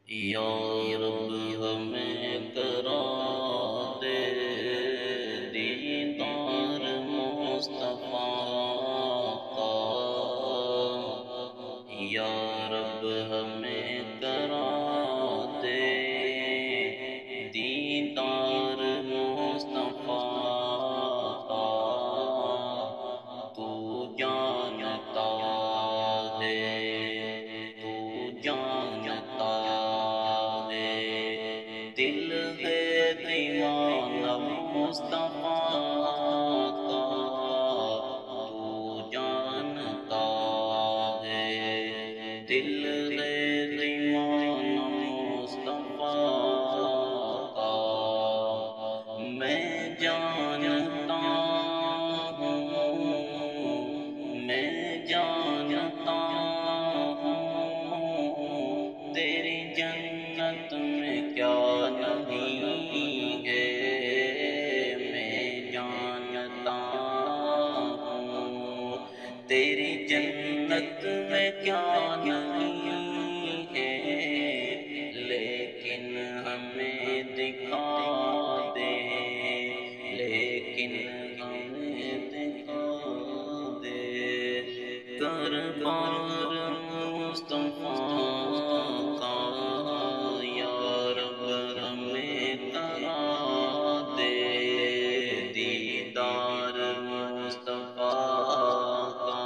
یا رب ہمیں کرا دے دیدار مصطفیٰ کا، یا رب ہمیں کرا دے دیدار مصطفیٰ کا، تو جانتا ہے، تو جانتا ہے، دل ہے دیوانہ مصطفیٰ کا، تو جانتا ہے، دل ہے دیوانہ مصطفیٰ کا، میں جانتا ہوں، میں جانتا ہوں، تیری جنت میں کیا نہیں ہے، میں جانتا ہوں، تیری جنت میں کیا نہیں ہے، لیکن ہمیں دکھا دے، لیکن ہمیں دکھا دے، کر پار مصطفیٰ کا، یا رب ہمیں کرا دے دیدار مصطفیٰ کا۔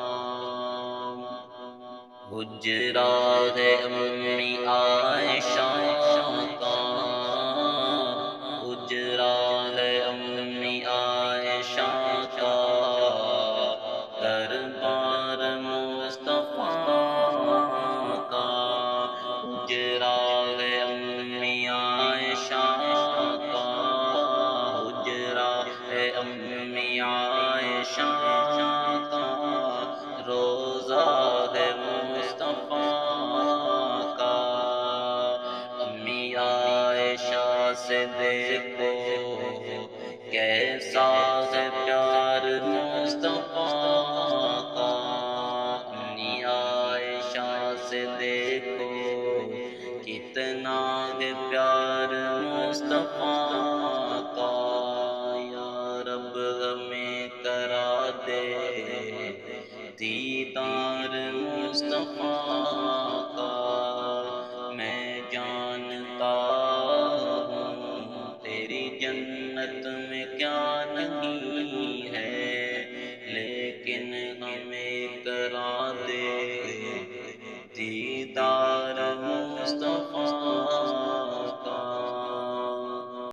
حجرا ہے امی عائشہ کا، حجرا ہے امی عائشہ کا، دربار مصطفیٰ کا، حجرا ہے امی عائشہ کا، حجرا ہے امی عائشہ کا، روزہ ہے مصطفیٰ کا، امی عائشہ سے دیکھو کیسا ہے پیار مصطفیٰ کا، امی عائشہ سے دیکھو کتنا